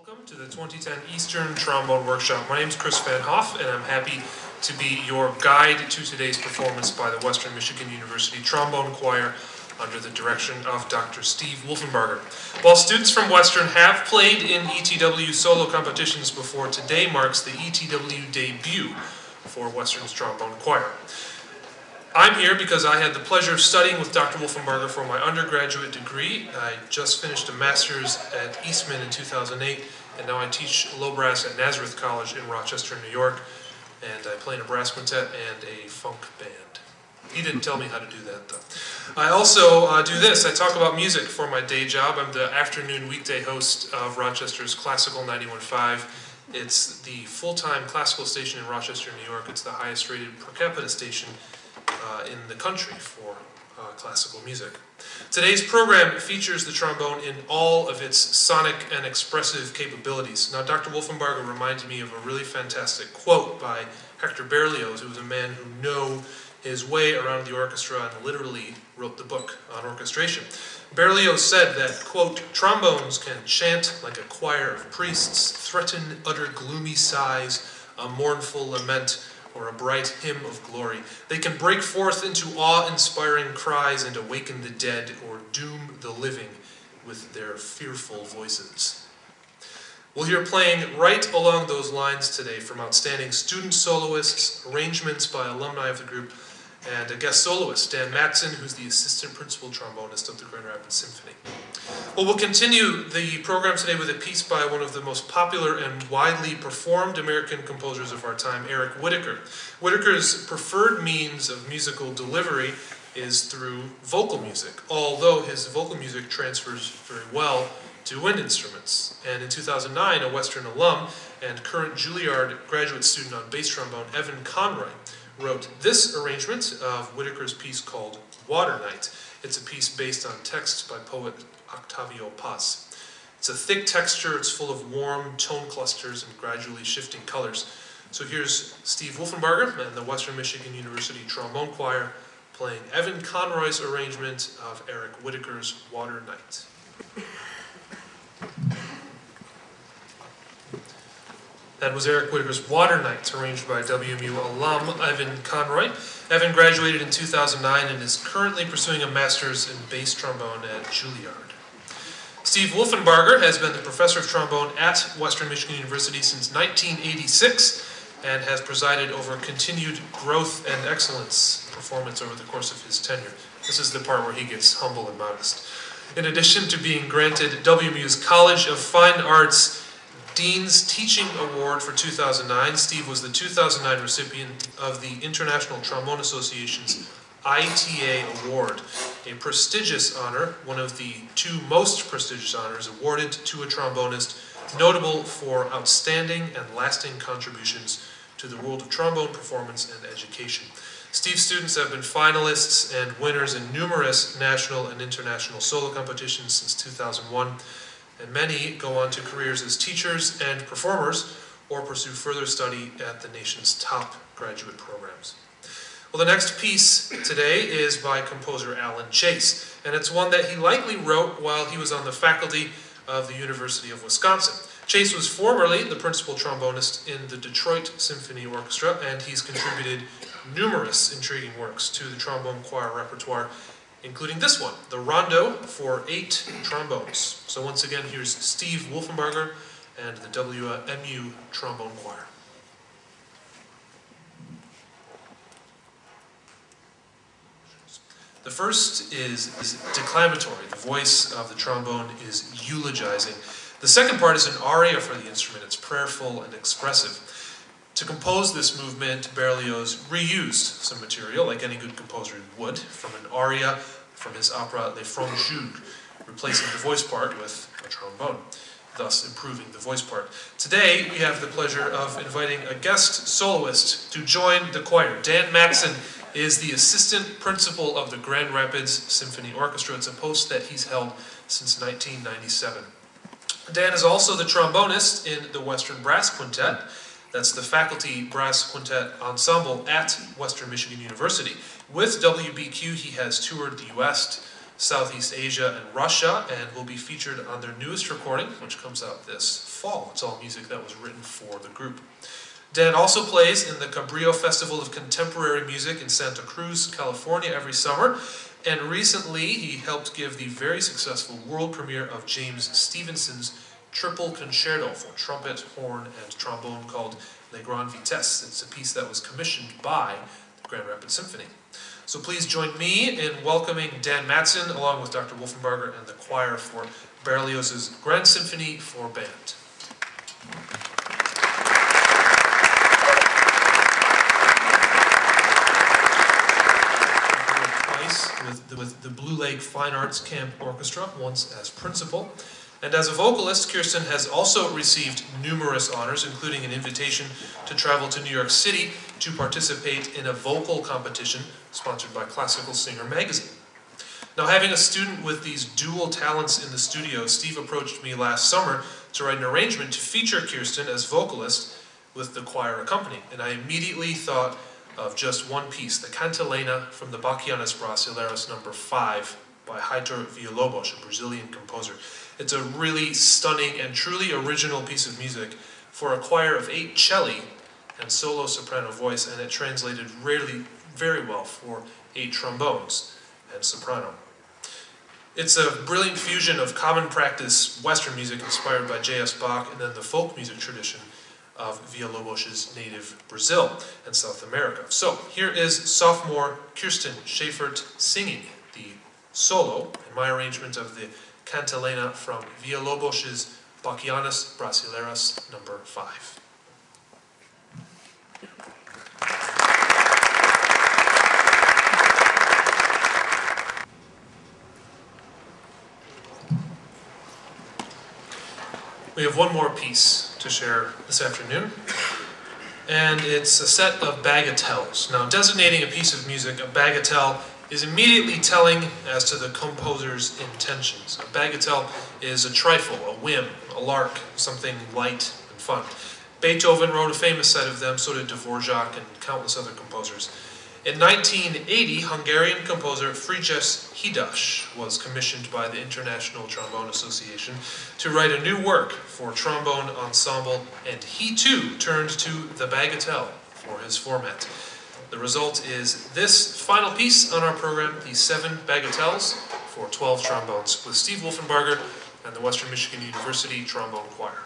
Welcome to the 2010 Eastern Trombone Workshop. My name is Chris VanHoff, and I'm happy to be your guide to today's performance by the Western Michigan University Trombone Choir under the direction of Dr. Steve Wolfenbarger. While students from Western have played in ETW solo competitions before, today marks the ETW debut for Western's Trombone Choir. I'm here because I had the pleasure of studying with Dr. Wolfenbarger for my undergraduate degree. I just finished a master's at Eastman in 2008, and now I teach low brass at Nazareth College in Rochester, New York, and I play in a brass quintet and a funk band. He didn't tell me how to do that, though. I also do this. I talk about music for my day job. I'm the afternoon weekday host of Rochester's Classical 91.5. It's the full-time classical station in Rochester, New York. It's the highest rated per capita station in the country for classical music. Today's program features the trombone in all of its sonic and expressive capabilities. Now, Dr. Wolfenbarger reminded me of a really fantastic quote by Hector Berlioz, who was a man who knew his way around the orchestra and literally wrote the book on orchestration. Berlioz said that, quote, "Trombones can chant like a choir of priests, threaten utter gloomy sighs, a mournful lament, or a bright hymn of glory. They can break forth into awe-inspiring cries and awaken the dead or doom the living with their fearful voices." We'll hear playing right along those lines today from outstanding student soloists, arrangements by alumni of the group, and a guest soloist, Dan Matson, who's the assistant principal trombonist of the Grand Rapids Symphony. Well, we'll continue the program today with a piece by one of the most popular and widely performed American composers of our time, Eric Whitacre. Whitaker's preferred means of musical delivery is through vocal music, although his vocal music transfers very well to wind instruments. And in 2009, a Western alum and current Juilliard graduate student on bass trombone, Evan Conroy, wrote this arrangement of Whitaker's piece called Water Night. It's a piece based on texts by poet Octavio Paz. It's a thick texture, it's full of warm tone clusters and gradually shifting colors. So here's Steve Wolfenbarger and the Western Michigan University Trombone Choir playing Evan Conroy's arrangement of Eric Whitaker's Water Night. That was Eric Whitaker's Water Night, arranged by WMU alum Evan Conroy. Evan graduated in 2009 and is currently pursuing a master's in bass trombone at Juilliard. Steve Wolfenbarger has been the professor of trombone at Western Michigan University since 1986 and has presided over continued growth and excellence performance over the course of his tenure. This is the part where he gets humble and modest. In addition to being granted WMU's College of Fine Arts Dean's Teaching Award for 2009, Steve was the 2009 recipient of the International Trombone Association's ITA Award, a prestigious honor, one of the two most prestigious honors awarded to a trombonist, notable for outstanding and lasting contributions to the world of trombone performance and education. Steve's students have been finalists and winners in numerous national and international solo competitions since 2001, and many go on to careers as teachers and performers or pursue further study at the nation's top graduate programs. Well, the next piece today is by composer Alan Chase, and it's one that he likely wrote while he was on the faculty of the University of Wisconsin. Chase was formerly the principal trombonist in the Detroit Symphony Orchestra, and he's contributed numerous intriguing works to the trombone choir repertoire, including this one, the Rondo for 8 trombones. So once again, here's Steve Wolfenbarger and the WMU Trombone Choir. The first is declamatory. The voice of the trombone is eulogizing. The second part is an aria for the instrument. It's prayerful and expressive. To compose this movement, Berlioz reused some material, like any good composer would, from an aria from his opera Les Francs Juges, replacing the voice part with a trombone, thus improving the voice part. Today, we have the pleasure of inviting a guest soloist to join the choir. Dan Matson is the assistant principal of the Grand Rapids Symphony Orchestra. It's a post that he's held since 1997. Dan is also the trombonist in the Western Brass Quintet. That's the faculty brass quintet ensemble at Western Michigan University. With WBQ, he has toured the U.S., Southeast Asia, and Russia, and will be featured on their newest recording, which comes out this fall. It's all music that was written for the group. Dan also plays in the Cabrillo Festival of Contemporary Music in Santa Cruz, California every summer, and recently he helped give the very successful world premiere of James Stevenson's Triple Concerto for trumpet, horn, and trombone called Les Grandes Vitesses. It's a piece that was commissioned by the Grand Rapids Symphony. So please join me in welcoming Dan Matson along with Dr. Wolfenbarger and the choir for Berlioz's Grand Symphony for Band. With the Blue Lake Fine Arts Camp Orchestra, once as principal. And as a vocalist, Kirsten has also received numerous honors, including an invitation to travel to New York City to participate in a vocal competition sponsored by Classical Singer magazine. Now, having a student with these dual talents in the studio, Steve approached me last summer to write an arrangement to feature Kirsten as vocalist with the choir accompanying, and I immediately thought of just one piece, the Cantilena from the Bachianas Brasileiras No. 5 by Heitor Villa-Lobos, a Brazilian composer. It's a really stunning and truly original piece of music for a choir of 8 celli and solo soprano voice, and it translated very well for 8 trombones and soprano. It's a brilliant fusion of common practice Western music inspired by J.S. Bach and then the folk music tradition of Villa-Lobos' native Brazil and South America. So here is sophomore Kirsten Schaefert singing the solo in my arrangement of the Cantilena from Villa-Lobos' Bachianas Brasileiras No. 5. We have one more piece to share this afternoon, and it's a set of bagatelles. Now, designating a piece of music a bagatelle is immediately telling as to the composer's intentions. A bagatelle is a trifle, a whim, a lark, something light and fun. Beethoven wrote a famous set of them, so did Dvorak and countless other composers. In 1980, Hungarian composer Frigyes Hidas was commissioned by the International Trombone Association to write a new work for trombone ensemble, and he too turned to the bagatelle for his format. The result is this final piece on our program, the 7 bagatelles for 12 trombones, with Steve Wolfenbarger and the Western Michigan University Trombone Choir.